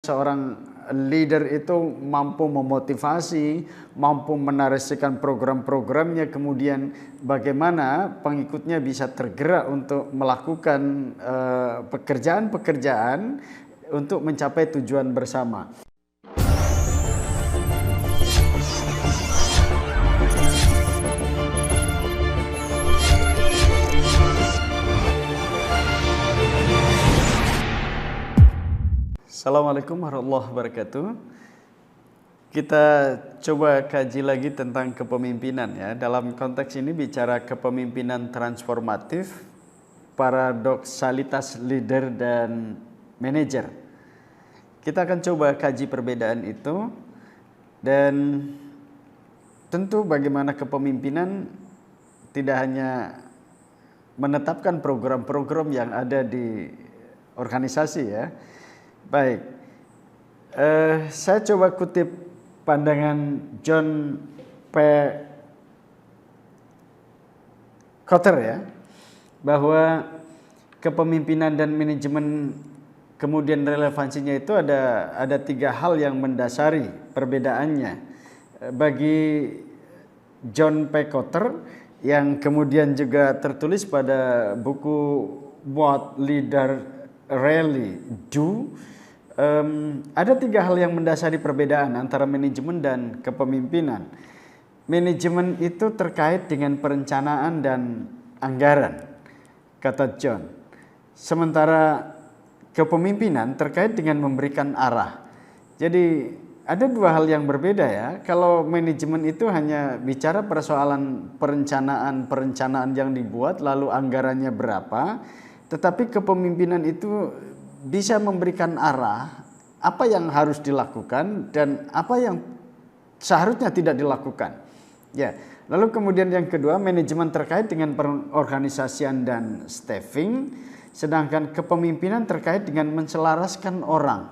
Seorang leader itu mampu memotivasi, mampu menarasikan program-programnya, kemudian bagaimana pengikutnya bisa tergerak untuk melakukan pekerjaan-pekerjaan untuk mencapai tujuan bersama. Assalamualaikum warahmatullahi wabarakatuh. Kita coba kaji lagi tentang kepemimpinan ya. Dalam konteks ini bicara kepemimpinan transformatif, paradoksalitas leader dan manajer. Kita akan coba kaji perbedaan itu dan tentu bagaimana kepemimpinan tidak hanya menetapkan program-program yang ada di organisasi ya. Baik, saya coba kutip pandangan John P. Kotter ya, bahwa kepemimpinan dan manajemen kemudian relevansinya itu ada tiga hal yang mendasari perbedaannya. Bagi John P. Kotter yang kemudian juga tertulis pada buku What Leader Really Do, ada tiga hal yang mendasari perbedaan antara manajemen dan kepemimpinan. Manajemen itu terkait dengan perencanaan dan anggaran, kata John. Sementara kepemimpinan terkait dengan memberikan arah. Jadi ada dua hal yang berbeda ya. Kalau manajemen itu hanya bicara persoalan perencanaan yang dibuat lalu anggarannya berapa, tetapi kepemimpinan itu bisa memberikan arah apa yang harus dilakukan dan apa yang seharusnya tidak dilakukan. Ya, lalu kemudian yang kedua, manajemen terkait dengan pengorganisasian dan staffing, sedangkan kepemimpinan terkait dengan menselaraskan orang.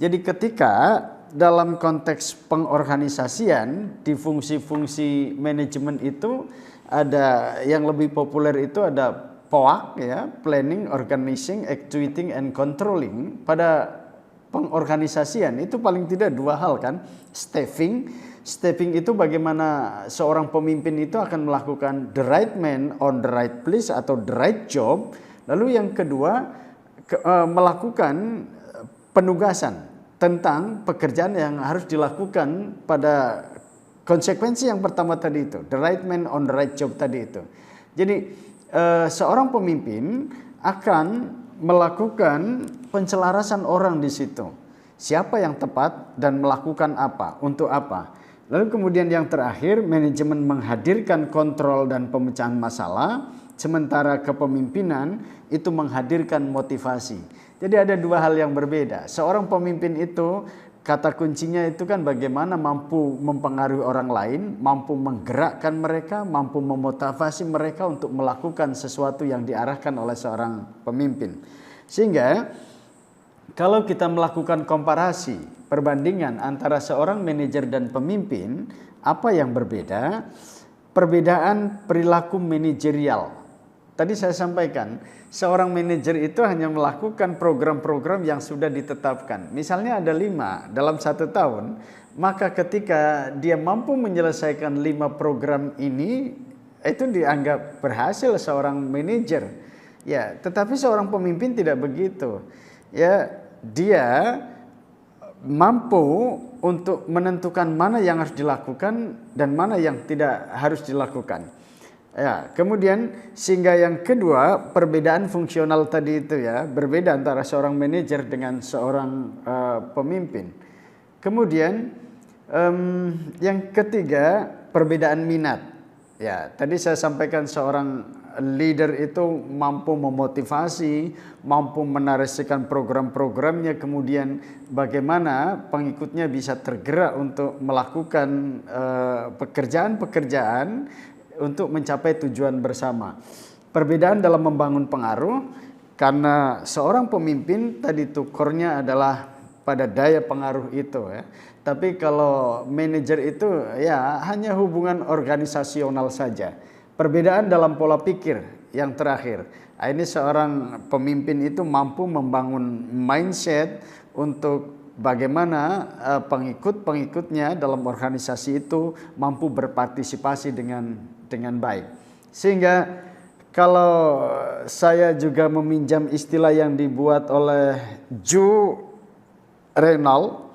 Jadi ketika dalam konteks pengorganisasian di fungsi-fungsi manajemen itu ada yang lebih populer itu ada POAK ya, planning, organizing, actuating, and controlling. Pada pengorganisasian itu paling tidak dua hal kan, staffing itu bagaimana seorang pemimpin itu akan melakukan the right man on the right place atau the right job. Lalu yang kedua melakukan penugasan tentang pekerjaan yang harus dilakukan pada konsekuensi yang pertama tadi itu, the right man on the right job tadi itu. Jadi seorang pemimpin akan melakukan penselarasan orang di situ. Siapa yang tepat dan melakukan apa, untuk apa. Lalu kemudian yang terakhir, manajemen menghadirkan kontrol dan pemecahan masalah, sementara kepemimpinan itu menghadirkan motivasi. Jadi ada dua hal yang berbeda. Seorang pemimpin itu kata kuncinya itu kan bagaimana mampu mempengaruhi orang lain, mampu menggerakkan mereka, mampu memotivasi mereka untuk melakukan sesuatu yang diarahkan oleh seorang pemimpin. Sehingga kalau kita melakukan komparasi, perbandingan antara seorang manajer dan pemimpin, apa yang berbeda? Perbedaan perilaku manajerial. Tadi saya sampaikan, seorang manajer itu hanya melakukan program-program yang sudah ditetapkan. Misalnya ada 5 dalam 1 tahun, maka ketika dia mampu menyelesaikan 5 program ini, itu dianggap berhasil seorang manajer. Ya, tetapi seorang pemimpin tidak begitu. Ya, dia mampu untuk menentukan mana yang harus dilakukan dan mana yang tidak harus dilakukan. Ya, kemudian sehingga yang kedua perbedaan fungsional tadi itu ya, berbeda antara seorang manajer dengan seorang pemimpin. Kemudian yang ketiga perbedaan minat. Ya, tadi saya sampaikan seorang leader itu mampu memotivasi, mampu menarasikan program-programnya, kemudian bagaimana pengikutnya bisa tergerak untuk melakukan pekerjaan-pekerjaan untuk mencapai tujuan bersama. Perbedaan dalam membangun pengaruh, karena seorang pemimpin tadi itu core-nya adalah pada daya pengaruh itu ya. Tapi kalau manajer itu ya hanya hubungan organisasional saja. Perbedaan dalam pola pikir yang terakhir. Ini seorang pemimpin itu mampu membangun mindset untuk bagaimana pengikut-pengikutnya dalam organisasi itu mampu berpartisipasi dengan baik. Sehingga kalau saya juga meminjam istilah yang dibuat oleh Joe Reynolds,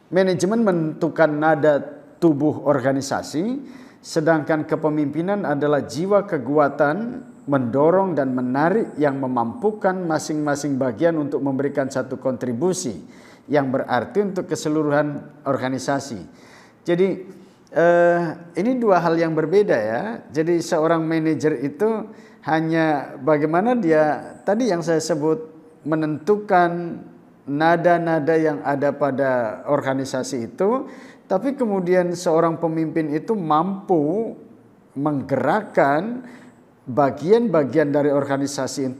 manajemen menentukan nada tubuh organisasi, sedangkan kepemimpinan adalah jiwa kekuatan mendorong dan menarik yang memampukan masing-masing bagian untuk memberikan satu kontribusi yang berarti untuk keseluruhan organisasi. Jadi ini dua hal yang berbeda ya. Jadi seorang manajer itu hanya bagaimana dia tadi yang saya sebut menentukan nada-nada yang ada pada organisasi itu, tapi kemudian seorang pemimpin itu mampu menggerakkan bagian-bagian dari organisasi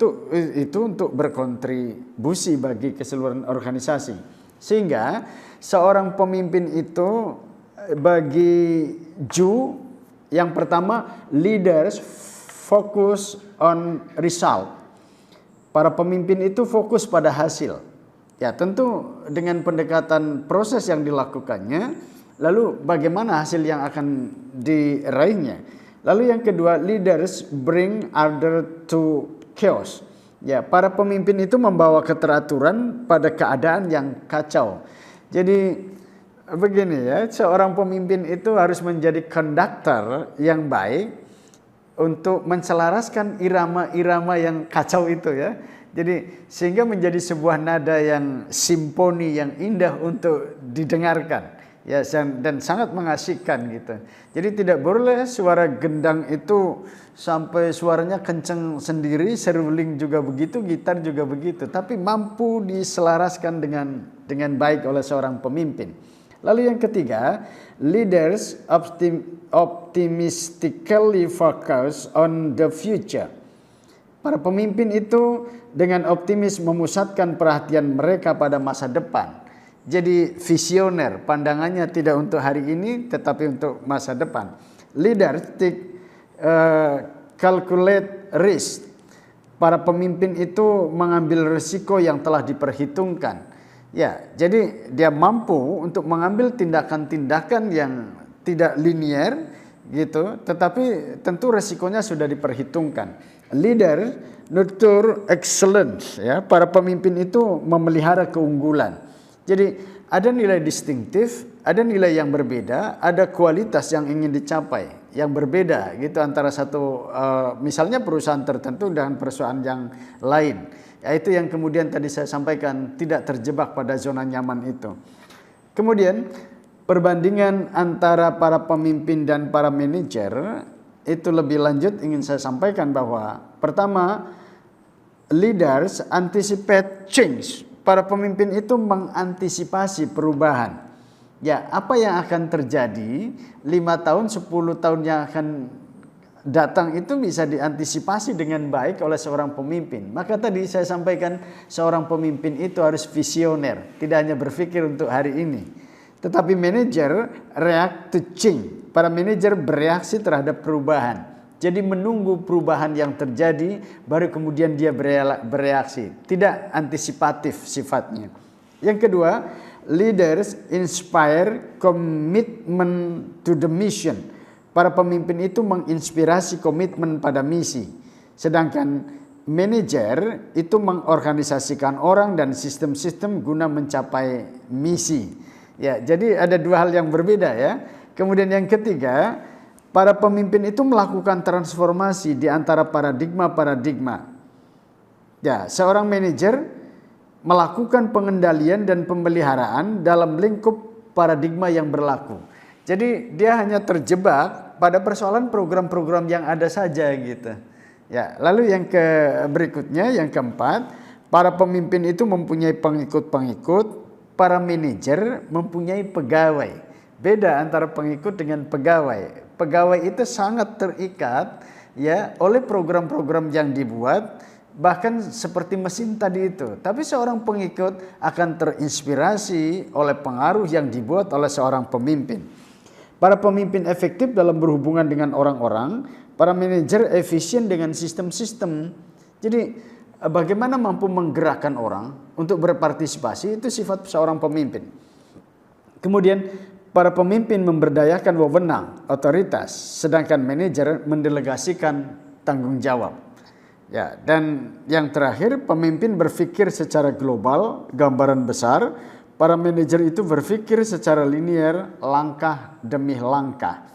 itu untuk berkontribusi bagi keseluruhan organisasi. Sehingga seorang pemimpin itu bagi Ju yang pertama, leaders focus on result. Para pemimpin itu fokus pada hasil. Ya, tentu dengan pendekatan proses yang dilakukannya, lalu bagaimana hasil yang akan diraihnya. Lalu yang kedua, leaders bring order to chaos. Ya, para pemimpin itu membawa keteraturan pada keadaan yang kacau. Jadi begini ya, seorang pemimpin itu harus menjadi konduktor yang baik untuk menselaraskan irama-irama yang kacau itu ya. Jadi sehingga menjadi sebuah nada yang simfoni yang indah untuk didengarkan. Ya, dan sangat mengasihkan gitu. Jadi tidak boleh suara gendang itu sampai suaranya kenceng sendiri, seruling juga begitu, gitar juga begitu, tapi mampu diselaraskan dengan baik oleh seorang pemimpin. Lalu yang ketiga, leaders optimistically focus on the future. Para pemimpin itu dengan optimis memusatkan perhatian mereka pada masa depan. Jadi visioner, pandangannya tidak untuk hari ini tetapi untuk masa depan. Leaders calculate risk. Para pemimpin itu mengambil risiko yang telah diperhitungkan. Ya, jadi dia mampu untuk mengambil tindakan-tindakan yang tidak linier gitu, tetapi tentu risikonya sudah diperhitungkan. Leader nurture excellence, ya. Para pemimpin itu memelihara keunggulan. Jadi ada nilai distintif, ada nilai yang berbeda, ada kualitas yang ingin dicapai yang berbeda gitu antara satu misalnya perusahaan tertentu dengan perusahaan yang lain. Yaitu yang kemudian tadi saya sampaikan tidak terjebak pada zona nyaman itu. Kemudian perbandingan antara para pemimpin dan para manajer itu lebih lanjut ingin saya sampaikan bahwa pertama, leaders anticipate change. Para pemimpin itu mengantisipasi perubahan. Ya, apa yang akan terjadi 5 tahun, 10 tahun yang akan datang itu bisa diantisipasi dengan baik oleh seorang pemimpin. Maka tadi saya sampaikan seorang pemimpin itu harus visioner, tidak hanya berpikir untuk hari ini. Tetapi manajer react to change. Para manajer bereaksi terhadap perubahan. Jadi menunggu perubahan yang terjadi baru kemudian dia bereaksi. Tidak antisipatif sifatnya. Yang kedua, leaders inspire commitment to the mission. Para pemimpin itu menginspirasi komitmen pada misi. Sedangkan manajer itu mengorganisasikan orang dan sistem-sistem guna mencapai misi. Ya, jadi ada dua hal yang berbeda ya. Kemudian yang ketiga, para pemimpin itu melakukan transformasi di antara paradigma-paradigma. Ya, seorang manajer melakukan pengendalian dan pemeliharaan dalam lingkup paradigma yang berlaku. Jadi dia hanya terjebak pada persoalan program-program yang ada saja gitu. Ya, lalu yang berikutnya, yang keempat, para pemimpin itu mempunyai pengikut-pengikut, para manajer mempunyai pegawai. Beda antara pengikut dengan pegawai. Pegawai itu sangat terikat ya oleh program-program yang dibuat, bahkan seperti mesin tadi itu. Tapi seorang pengikut akan terinspirasi oleh pengaruh yang dibuat oleh seorang pemimpin. Para pemimpin efektif dalam berhubungan dengan orang-orang, para manajer efisien dengan sistem-sistem. Jadi bagaimana mampu menggerakkan orang untuk berpartisipasi, itu sifat seorang pemimpin. Kemudian para pemimpin memberdayakan wewenang, otoritas, sedangkan manajer mendelegasikan tanggung jawab. Ya, dan yang terakhir, pemimpin berpikir secara global, gambaran besar. Para manajer itu berpikir secara linear, langkah demi langkah.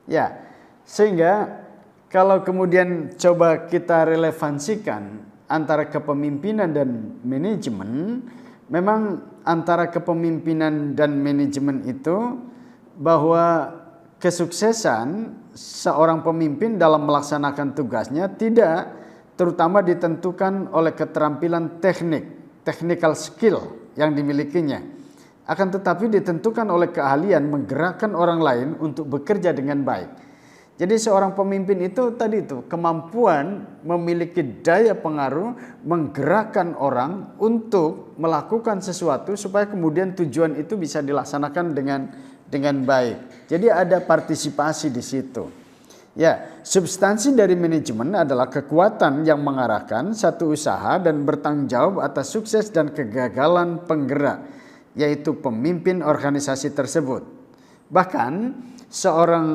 Ya, sehingga kalau kemudian coba kita relevansikan antara kepemimpinan dan manajemen, memang antara kepemimpinan dan manajemen itu bahwa kesuksesan seorang pemimpin dalam melaksanakan tugasnya tidak terutama ditentukan oleh keterampilan technical skill yang dimilikinya, akan tetapi ditentukan oleh keahlian menggerakkan orang lain untuk bekerja dengan baik. Jadi seorang pemimpin itu tadi itu kemampuan memiliki daya pengaruh menggerakkan orang untuk melakukan sesuatu supaya kemudian tujuan itu bisa dilaksanakan dengan baik. Jadi ada partisipasi di situ. Ya, substansi dari manajemen adalah kekuatan yang mengarahkan satu usaha dan bertanggung jawab atas sukses dan kegagalan penggerak, yaitu pemimpin organisasi tersebut. Bahkan seorang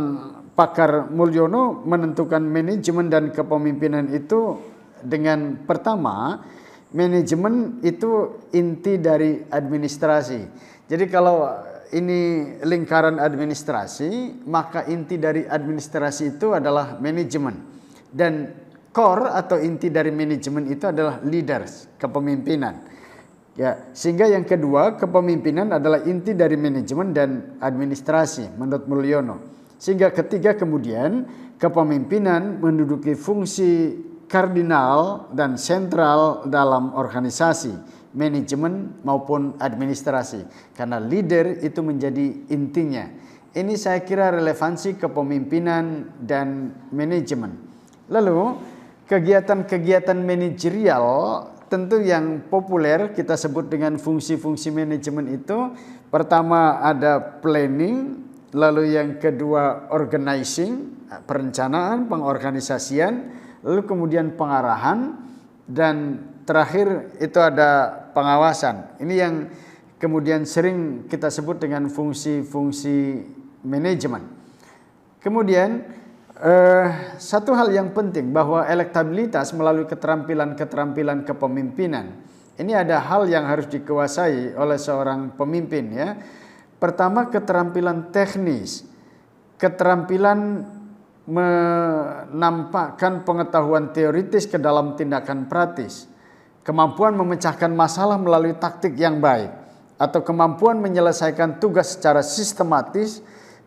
pakar Mulyono menentukan manajemen dan kepemimpinan itu dengan pertama, manajemen itu inti dari administrasi. Jadi kalau ini lingkaran administrasi, maka inti dari administrasi itu adalah manajemen. Dan core atau inti dari manajemen itu adalah leaders, kepemimpinan. Ya, sehingga yang kedua, kepemimpinan adalah inti dari manajemen dan administrasi menurut Mulyono. Sehingga ketiga kemudian, kepemimpinan menduduki fungsi kardinal dan sentral dalam organisasi, manajemen maupun administrasi, karena leader itu menjadi intinya. Ini saya kira relevansi kepemimpinan dan manajemen. Lalu kegiatan-kegiatan manajerial tentu yang populer kita sebut dengan fungsi-fungsi manajemen itu, pertama ada planning, lalu yang kedua organizing, perencanaan, pengorganisasian, lalu kemudian pengarahan, dan terakhir itu ada pengawasan. Ini yang kemudian sering kita sebut dengan fungsi-fungsi manajemen. Kemudian satu hal yang penting bahwa elektabilitas melalui keterampilan-keterampilan kepemimpinan. Ini ada hal yang harus dikuasai oleh seorang pemimpin, ya. Pertama, keterampilan teknis. Keterampilan menampakkan pengetahuan teoritis ke dalam tindakan praktis. Kemampuan memecahkan masalah melalui taktik yang baik, atau kemampuan menyelesaikan tugas secara sistematis.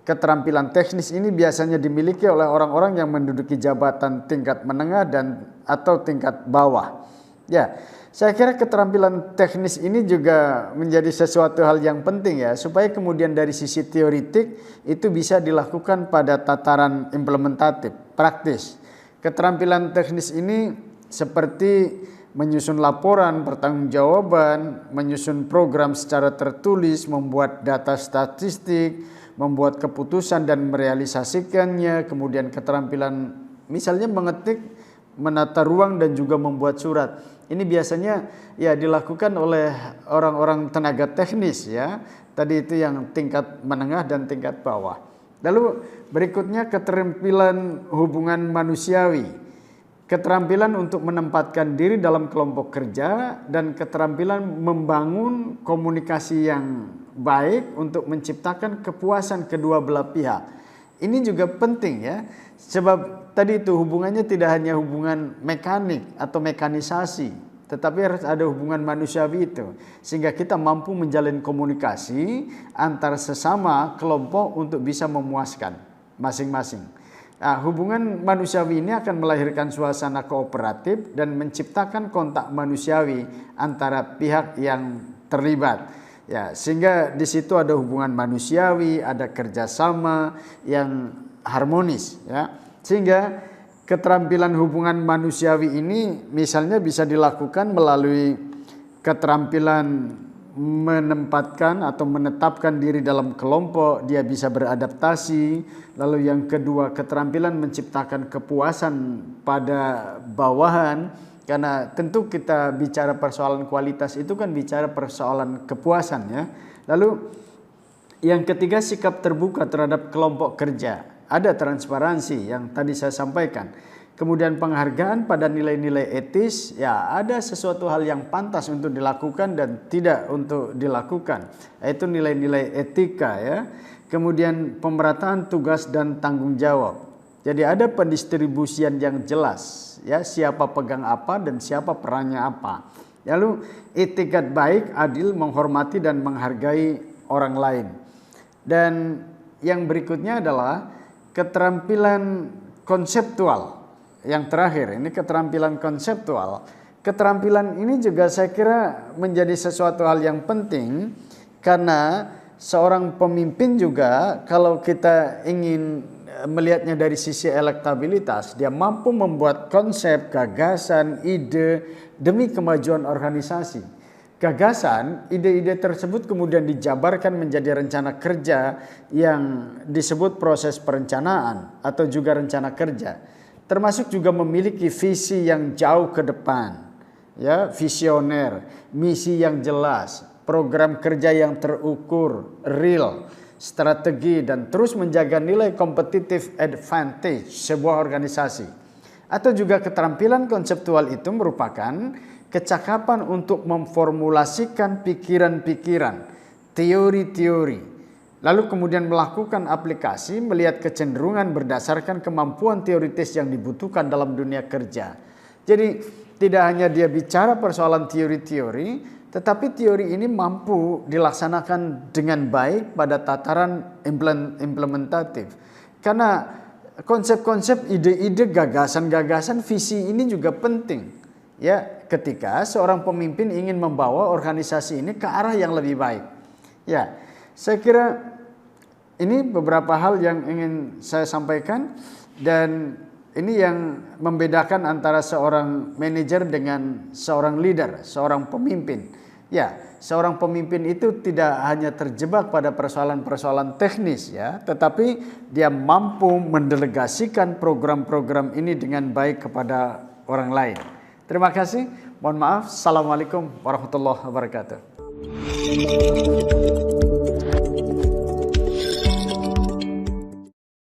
Keterampilan teknis ini biasanya dimiliki oleh orang-orang yang menduduki jabatan tingkat menengah dan atau tingkat bawah. Ya, saya kira keterampilan teknis ini juga menjadi sesuatu hal yang penting, ya, supaya kemudian dari sisi teoritik itu bisa dilakukan pada tataran implementatif, praktis. Keterampilan teknis ini seperti menyusun laporan, pertanggungjawaban, menyusun program secara tertulis, membuat data statistik, membuat keputusan dan merealisasikannya, kemudian keterampilan misalnya mengetik, menata ruang dan juga membuat surat. Ini biasanya ya dilakukan oleh orang-orang tenaga teknis, ya. Tadi itu yang tingkat menengah dan tingkat bawah. Lalu berikutnya keterampilan hubungan manusiawi. Keterampilan untuk menempatkan diri dalam kelompok kerja dan keterampilan membangun komunikasi yang baik untuk menciptakan kepuasan kedua belah pihak. Ini juga penting, ya, sebab tadi itu hubungannya tidak hanya hubungan mekanik atau mekanisasi, tetapi harus ada hubungan manusiawi itu, sehingga kita mampu menjalin komunikasi antar sesama kelompok untuk bisa memuaskan masing-masing. Nah, hubungan manusiawi ini akan melahirkan suasana kooperatif dan menciptakan kontak manusiawi antara pihak yang terlibat. Ya, sehingga di situ ada hubungan manusiawi, ada kerjasama yang harmonis, ya. Sehingga keterampilan hubungan manusiawi ini misalnya bisa dilakukan melalui keterampilan menempatkan atau menetapkan diri dalam kelompok, dia bisa beradaptasi. Lalu yang kedua, keterampilan menciptakan kepuasan pada bawahan, Karena tentu kita bicara persoalan kualitas itu kan bicara persoalan kepuasan ya. Lalu yang ketiga, sikap terbuka terhadap kelompok kerja. Ada transparansi yang tadi saya sampaikan. Kemudian penghargaan pada nilai-nilai etis, ya ada sesuatu hal yang pantas untuk dilakukan dan tidak untuk dilakukan. Yaitu nilai-nilai etika ya. Kemudian pemerataan tugas dan tanggung jawab. Jadi ada pendistribusian yang jelas ya, siapa pegang apa dan siapa perannya apa. Lalu etikat baik, adil, menghormati dan menghargai orang lain. Dan yang berikutnya adalah keterampilan konseptual. Yang terakhir ini keterampilan konseptual. Keterampilan ini juga saya kira menjadi sesuatu hal yang penting karena seorang pemimpin juga kalau kita ingin melihatnya dari sisi elektabilitas, dia mampu membuat konsep, gagasan, ide demi kemajuan organisasi. Gagasan, ide-ide tersebut kemudian dijabarkan menjadi rencana kerja yang disebut proses perencanaan atau juga rencana kerja. Termasuk juga memiliki visi yang jauh ke depan, ya, visioner, misi yang jelas, program kerja yang terukur, real, strategi dan terus menjaga nilai competitive advantage sebuah organisasi. Atau juga keterampilan konseptual itu merupakan kecakapan untuk memformulasikan pikiran-pikiran, teori-teori, lalu kemudian melakukan aplikasi melihat kecenderungan berdasarkan kemampuan teoritis yang dibutuhkan dalam dunia kerja. Jadi tidak hanya dia bicara persoalan teori-teori, tetapi teori ini mampu dilaksanakan dengan baik pada tataran implementatif. Karena konsep-konsep, ide-ide, gagasan-gagasan, visi ini juga penting. Ya, ketika seorang pemimpin ingin membawa organisasi ini ke arah yang lebih baik. Ya, saya kira ini beberapa hal yang ingin saya sampaikan dan ini yang membedakan antara seorang manajer dengan seorang leader, seorang pemimpin. Ya, seorang pemimpin itu tidak hanya terjebak pada persoalan-persoalan teknis ya, tetapi dia mampu mendelegasikan program-program ini dengan baik kepada orang lain. Terima kasih. Mohon maaf. Assalamualaikum warahmatullahi wabarakatuh.